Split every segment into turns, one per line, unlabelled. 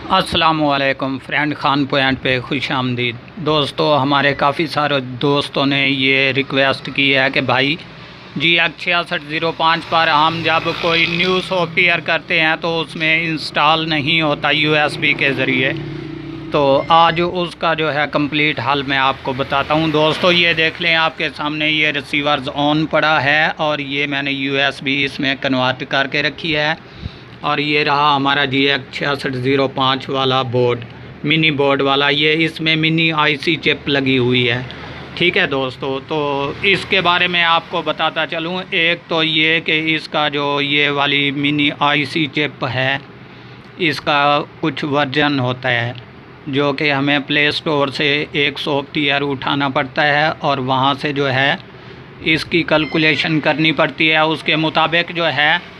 अस्सलामुअलैकुम friend, Khan point पे खुश आमदीद। दोस्तों, हमारे काफ़ी सारे दोस्तों ने ये रिक्वेस्ट की है कि भाई GX6605 पर हम जब कोई न्यू सॉफ्टवेयर करते हैं तो उसमें इंस्टॉल नहीं होता USB के ज़रिए। तो आज उसका जो है कंप्लीट हल मैं आपको बताता हूं। दोस्तों, ये देख लें, आपके सामने ये रिसीवर्स ऑन पड़ा है और ये मैंने USB इसमें कन्वर्ट करके रखी है। और ये रहा हमारा GX6605 वाला बोर्ड, मिनी बोर्ड वाला। ये इसमें मिनी IC चिप लगी हुई है। ठीक है दोस्तों, तो इसके बारे में आपको बताता चलूँ। एक तो ये कि इसका जो ये वाली मिनी IC चिप है, इसका कुछ वर्जन होता है जो कि हमें प्ले स्टोर से एक सॉफ्टवेयर उठाना पड़ता है और वहाँ से जो है इसकी कैलकुलेशन करनी पड़ती है। उसके मुताबिक जो है,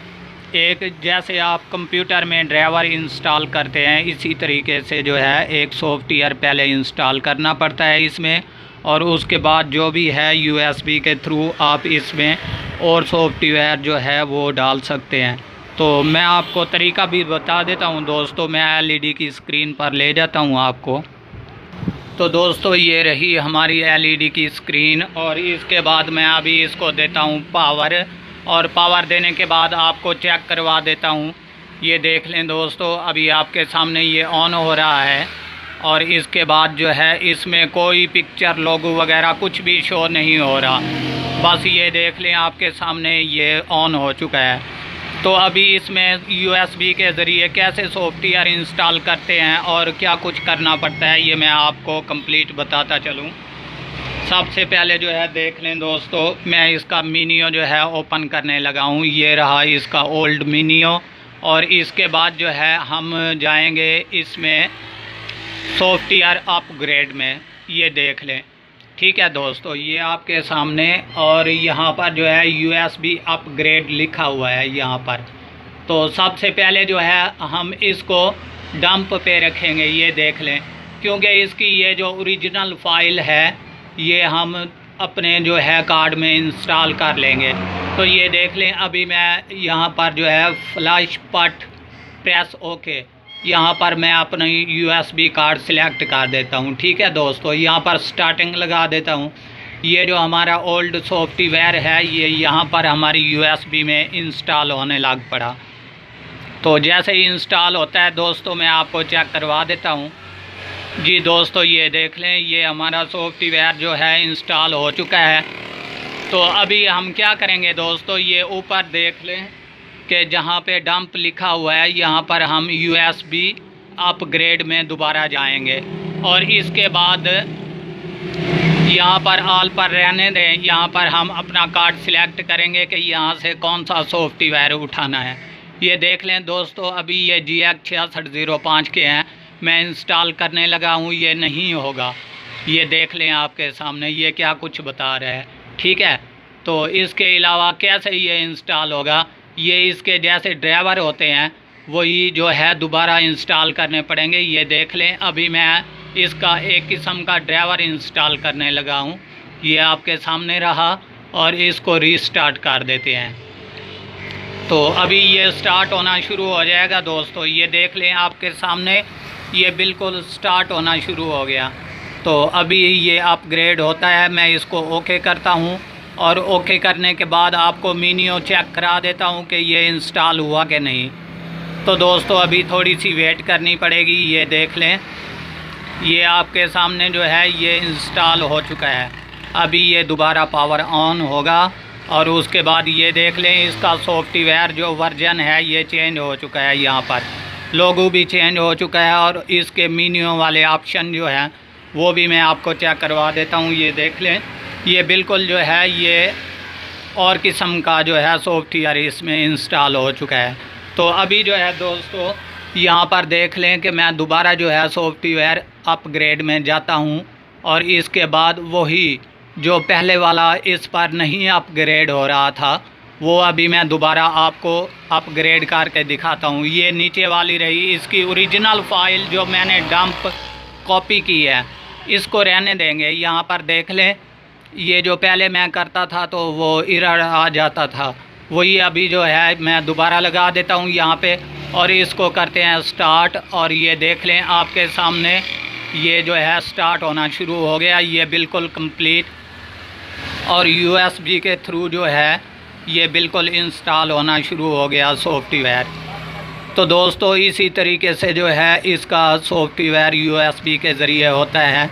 एक जैसे आप कंप्यूटर में ड्राइवर इंस्टॉल करते हैं, इसी तरीके से जो है एक सॉफ्टवेयर पहले इंस्टॉल करना पड़ता है इसमें, और उसके बाद जो भी है USB के थ्रू आप इसमें और सॉफ्टवेयर जो है वो डाल सकते हैं। तो मैं आपको तरीका भी बता देता हूं दोस्तों। मैं LED की स्क्रीन पर ले जाता हूं आपको। तो दोस्तों, ये रही हमारी LED की स्क्रीन, और इसके बाद मैं अभी इसको देता हूं पावर, और पावर देने के बाद आपको चेक करवा देता हूं। ये देख लें दोस्तों, अभी आपके सामने ये ऑन हो रहा है, और इसके बाद जो है इसमें कोई पिक्चर, लोगो वगैरह कुछ भी शो नहीं हो रहा। बस ये देख लें, आपके सामने ये ऑन हो चुका है। तो अभी इसमें USB के ज़रिए कैसे सॉफ्टवेयर इंस्टॉल करते हैं और क्या कुछ करना पड़ता है, ये मैं आपको कंप्लीट बताता चलूँ। सबसे पहले जो है देख लें दोस्तों, मैं इसका मीनियो जो है ओपन करने लगा हूँ। ये रहा इसका ओल्ड मीनियो, और इसके बाद जो है हम जाएंगे इसमें सॉफ्टवेयर अपग्रेड में। ये देख लें, ठीक है दोस्तों, ये आपके सामने, और यहाँ पर जो है USB अपग्रेड लिखा हुआ है यहाँ पर। तो सबसे पहले जो है हम इसको डंप पे रखेंगे। ये देख लें, क्योंकि इसकी ये जो ओरिजिनल फाइल है ये हम अपने जो है कार्ड में इंस्टॉल कर लेंगे। तो ये देख लें, अभी मैं यहाँ पर जो है फ्लैश पट प्रेस ओके, यहाँ पर मैं अपना USB कार्ड सिलेक्ट कर देता हूँ। ठीक है दोस्तों, यहाँ पर स्टार्टिंग लगा देता हूँ। ये जो हमारा ओल्ड सॉफ्टवेयर है ये यहाँ पर हमारी USB में इंस्टॉल होने लग पड़ा। तो जैसे ही इंस्टॉल होता है दोस्तों, मैं आपको चेक करवा देता हूँ। जी दोस्तों, ये देख लें, ये हमारा सॉफ्टवेयर जो है इंस्टॉल हो चुका है। तो अभी हम क्या करेंगे दोस्तों, ये ऊपर देख लें कि जहाँ पे डंप लिखा हुआ है यहाँ पर हम USB अपग्रेड में दोबारा जाएंगे, और इसके बाद यहाँ पर ऑल पर रहने दें। यहाँ पर हम अपना कार्ड सिलेक्ट करेंगे कि यहाँ से कौन सा सॉफ्टवेयर उठाना है। ये देख लें दोस्तों, अभी ये GX6605 के हैं, मैं इंस्टॉल करने लगा हूँ, ये नहीं होगा। ये देख लें आपके सामने ये क्या कुछ बता रहा है। ठीक है, तो इसके अलावा कैसे ये इंस्टॉल होगा, ये इसके जैसे ड्राइवर होते हैं वही जो है दोबारा इंस्टॉल करने पड़ेंगे। ये देख लें, अभी मैं इसका एक किस्म का ड्राइवर इंस्टॉल करने लगा हूँ। ये आपके सामने रहा, और इसको रीस्टार्ट कर देते हैं। तो अभी ये स्टार्ट होना शुरू हो जाएगा दोस्तों। ये देख लें आपके सामने, ये बिल्कुल स्टार्ट होना शुरू हो गया। तो अभी ये अपग्रेड होता है, मैं इसको ओके करता हूँ, और ओके करने के बाद आपको मीनियो चेक करा देता हूँ कि ये इंस्टॉल हुआ कि नहीं। तो दोस्तों, अभी थोड़ी सी वेट करनी पड़ेगी। ये देख लें, ये आपके सामने जो है ये इंस्टॉल हो चुका है। अभी ये दोबारा पावर ऑन होगा, और उसके बाद ये देख लें इसका सॉफ्टवेयर जो वर्जन है ये चेंज हो चुका है। यहाँ पर लोगो भी चेंज हो चुका है, और इसके मीनियो वाले ऑप्शन जो हैं वो भी मैं आपको चेक करवा देता हूँ। ये देख लें, ये बिल्कुल जो है ये और किस्म का जो है सॉफ्टवेयर इसमें इंस्टॉल हो चुका है। तो अभी जो है दोस्तों, यहाँ पर देख लें कि मैं दोबारा जो है सॉफ्टवेयर अपग्रेड में जाता हूँ, और इसके बाद वही जो पहले वाला इस पर नहीं अपग्रेड हो रहा था वो अभी मैं दोबारा आपको अपग्रेड करके दिखाता हूँ। ये नीचे वाली रही इसकी ओरिजिनल फाइल जो मैंने डंप कॉपी की है, इसको रहने देंगे। यहाँ पर देख लें, ये जो पहले मैं करता था तो वो एरर आ जाता था, वही अभी जो है मैं दोबारा लगा देता हूँ यहाँ पे, और इसको करते हैं स्टार्ट। और ये देख लें आपके सामने ये जो है स्टार्ट होना शुरू हो गया, ये बिल्कुल कंप्लीट। और USB के थ्रू जो है ये बिल्कुल इंस्टॉल होना शुरू हो गया सॉफ्टवेयर। तो दोस्तों इसी तरीके से जो है इसका सॉफ्टवेयर USB के ज़रिए होता है।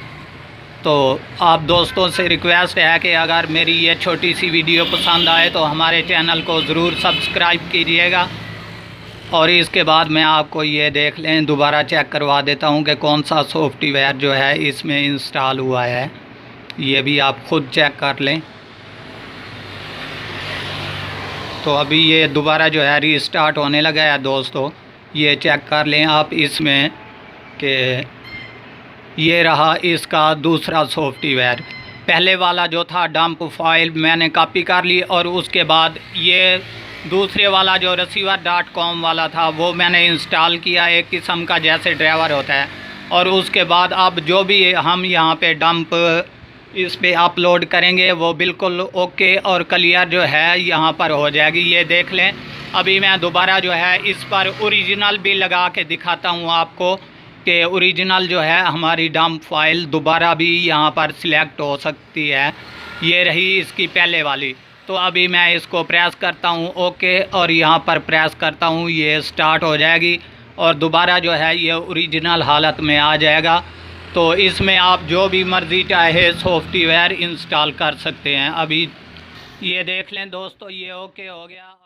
तो आप दोस्तों से रिक्वेस्ट है कि अगर मेरी ये छोटी सी वीडियो पसंद आए तो हमारे चैनल को ज़रूर सब्सक्राइब कीजिएगा। और इसके बाद मैं आपको ये देख लें, दोबारा चेक करवा देता हूँ कि कौन सा सॉफ्टवेयर जो है इसमें इंस्टॉल हुआ है, ये भी आप ख़ुद चेक कर लें। तो अभी ये दोबारा जो है रीस्टार्ट होने लगा है दोस्तों, ये चेक कर लें आप इसमें कि ये रहा इसका दूसरा सॉफ्टवेयर। पहले वाला जो था डंप फाइल मैंने कॉपी कर ली, और उसके बाद ये दूसरे वाला जो receiver.com वाला था वो मैंने इंस्टॉल किया, एक किस्म का जैसे ड्राइवर होता है। और उसके बाद अब जो भी हम यहाँ पे डंप इस पे अपलोड करेंगे वो बिल्कुल ओके और क्लियर जो है यहाँ पर हो जाएगी। ये देख लें, अभी मैं दोबारा जो है इस पर ओरिजिनल भी लगा के दिखाता हूँ आपको कि ओरिजिनल जो है हमारी डंप फाइल दोबारा भी यहाँ पर सिलेक्ट हो सकती है। ये रही इसकी पहले वाली। तो अभी मैं इसको प्रेस करता हूँ ओके, और यहाँ पर प्रेस करता हूँ, ये स्टार्ट हो जाएगी और दोबारा जो है ये ओरिजिनल हालत में आ जाएगा। तो इसमें आप जो भी मर्ज़ी चाहे सॉफ्टवेयर इंस्टॉल कर सकते हैं। अभी ये देख लें दोस्तों, ये ओके हो गया।